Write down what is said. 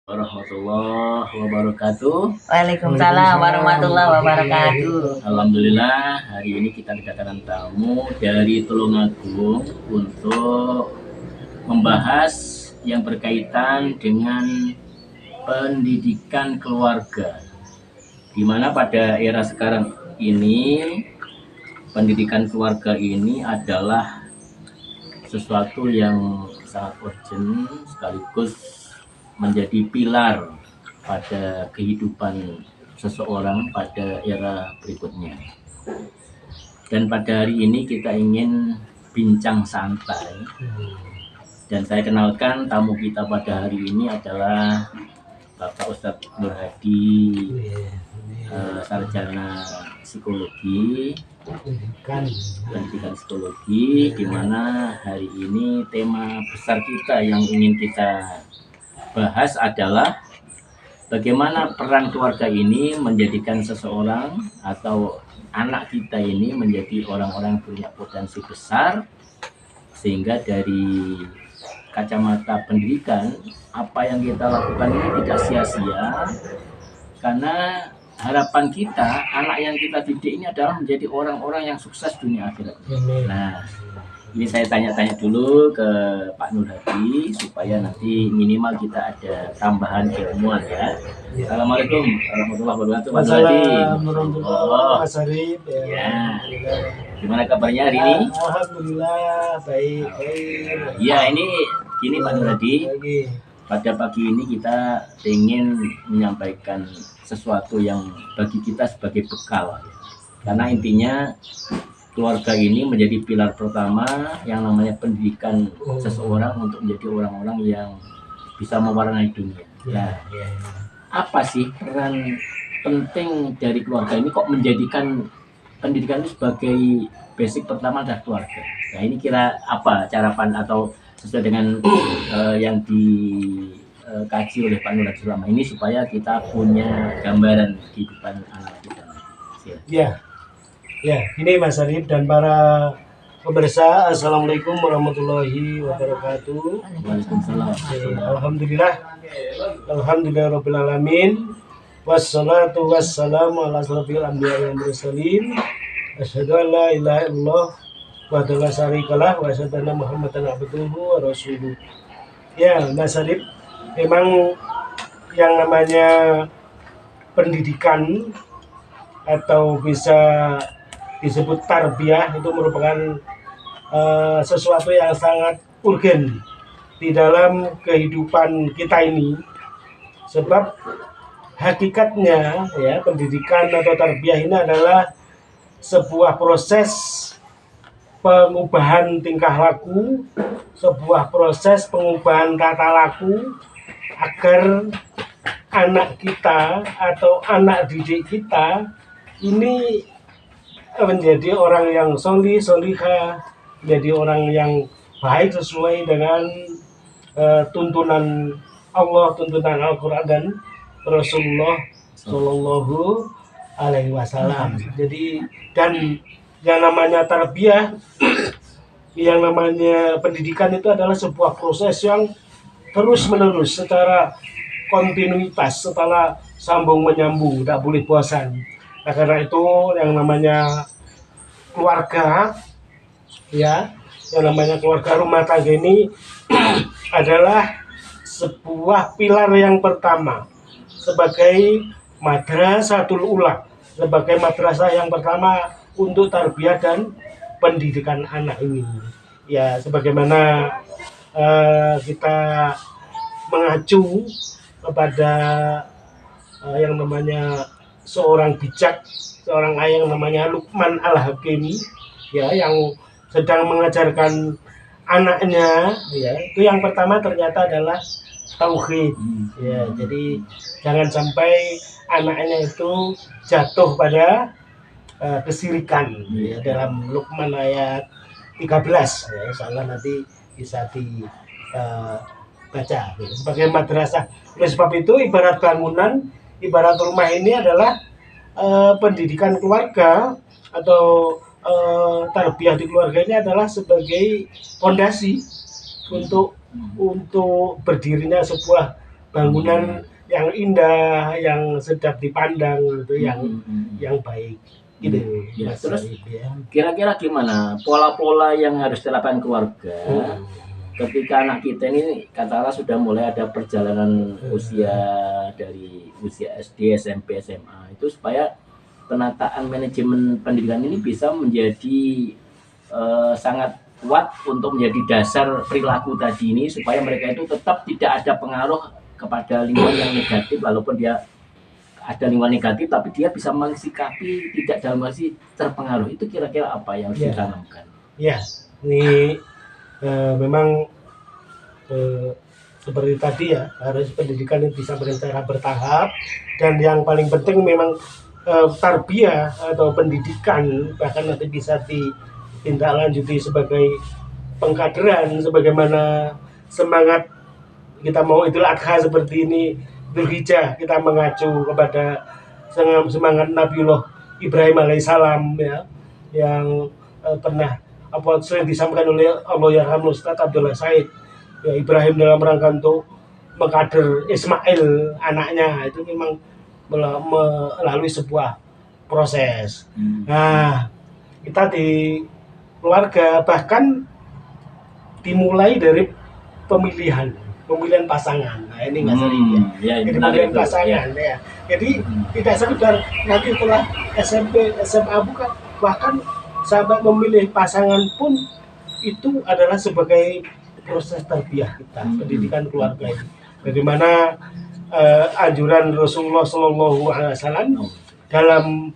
Warahmatullahi wabarakatuh. Waalaikumsalam warahmatullahi wabarakatuh. Alhamdulillah, hari ini kita kedatangan tamu dari Tulungagung untuk membahas yang berkaitan dengan pendidikan keluarga, di mana pada era sekarang ini pendidikan keluarga ini adalah sesuatu yang sangat urgent sekaligus menjadi pilar pada kehidupan seseorang pada era berikutnya. Dan pada hari ini kita ingin bincang santai. Dan saya kenalkan tamu kita pada hari ini adalah Bapak Ustadz Nur Hadi, sarjana psikologi, pendidikan psikologi, di mana hari ini tema besar kita yang ingin kita bahas adalah bagaimana peran keluarga ini menjadikan seseorang atau anak kita ini menjadi orang-orang yang punya potensi besar, sehingga dari kacamata pendidikan apa yang kita lakukan ini tidak sia-sia, karena harapan kita anak yang kita didik ini adalah menjadi orang-orang yang sukses dunia akhirat. Nah, ini saya tanya-tanya dulu ke Pak Nur Hadi supaya nanti minimal kita ada tambahan keilmuan ya. Assalamualaikum warahmatullahi wabarakatuh. Pak Nur Hadi. Mas Arif. Ya. Gimana kabarnya hari ini? Alhamdulillah baik. Ya, ini Pak Nur Hadi. Pada pagi ini kita ingin menyampaikan sesuatu yang bagi kita sebagai bekal. Karena intinya keluarga ini menjadi pilar pertama yang namanya pendidikan seseorang untuk menjadi orang-orang yang bisa mewarnai dunia. Ya. Apa sih peran penting dari keluarga ini kok menjadikan pendidikan itu sebagai basic pertama adalah keluarga? Nah, ini kira apa cara atau sesuai dengan yang dikaji oleh Pak Nur Hadi selama ini supaya kita punya gambaran kehidupan anak kita. Ya, ini Mas Arif dan para pemirsa, assalamualaikum warahmatullahi wabarakatuh. Waalaikumsalam. Alhamdulillah rabbil alamin. Wassalatu wassalamu ala asrofil anbiya'i wal mursalin. Asyhadu an la ilaha illallah wahdahu la syarikalah wa asyhadu anna Muhammadan abduhu wa rasuluh. Ya, Mas Arif, memang yang namanya pendidikan atau bisa disebut tarbiyah itu merupakan sesuatu yang sangat urgen di dalam kehidupan kita ini, sebab hakikatnya ya pendidikan atau tarbiyah ini adalah sebuah proses pengubahan tingkah laku, sebuah proses pengubahan tata laku agar anak kita atau anak didik kita ini menjadi orang yang solihah, menjadi orang yang baik sesuai dengan tuntunan Allah, tuntunan Al-Quran dan Rasulullah Shallallahu Alaihi Wasallam. Jadi dan yang namanya tarbiyah, yang namanya pendidikan itu adalah sebuah proses yang terus menerus secara kontinuitas, setelah sambung menyambung, tidak boleh bosan. Nah, karena itu yang namanya keluarga, ya, yang namanya keluarga rumah tangga ini adalah sebuah pilar yang pertama sebagai madrasatul ula, sebagai madrasah yang pertama untuk tarbiyah dan pendidikan anak ini. Ya, sebagaimana kita mengacu kepada yang namanya seorang bijak, seorang ayah yang namanya Luqman Al-Hakimi, ya, yang sedang mengajarkan anaknya, ya, itu yang pertama ternyata adalah tauhid, ya. Jadi jangan sampai anaknya itu jatuh pada kesirikan, ya, dalam Luqman ayat 13, ya, insyaallah nanti bisa dibaca, ya, sebagai madrasah. Oleh sebab itu ibarat bangunan, ibarat rumah ini adalah pendidikan keluarga atau tarbiyah di keluarga ini adalah sebagai fondasi untuk berdirinya sebuah bangunan yang indah, yang sedap dipandang itu yang baik gitu. Ya, Mas terus Syarif, ya. kira-kira gimana pola-pola yang harus dilakukan keluarga ketika anak kita ini katakanlah sudah mulai ada perjalanan usia dari usia SD, SMP, SMA itu supaya penataan manajemen pendidikan ini bisa menjadi sangat kuat untuk menjadi dasar perilaku tadi ini supaya mereka itu tetap tidak ada pengaruh kepada lingkungan yang negatif walaupun dia ada lingkungan negatif tapi dia bisa mensikapi tidak dalam arti terpengaruh. Itu kira-kira apa yang harus ditanamkan? Ya, ini memang seperti tadi ya, harus pendidikan yang bisa secara bertahap, dan yang paling penting memang tarbiyah atau pendidikan bahkan nanti bisa ditindaklanjuti sebagai pengkaderan, sebagaimana semangat kita mau Idul Adha seperti ini, Dzulhijjah, kita mengacu kepada semangat Nabiullah Ibrahim alaihissalam ya, yang pernah sering disampaikan oleh Allahyarhamul Ustaz Abdullah Said ya, Ibrahim dalam rangka untuk mengkader Ismail anaknya itu memang melalui sebuah proses. Nah, kita di keluarga bahkan dimulai dari pemilihan pasangan. Nah, ini Mas Syarif ya. Jadi pemilihan pasangan ya. Jadi tidak sekedar nanti setelah SMP, SMA bukan, bahkan sahabat memilih pasangan pun itu adalah sebagai proses tarbiyah kita, pendidikan keluarga ini. Bagaimana anjuran Rasulullah SAW dalam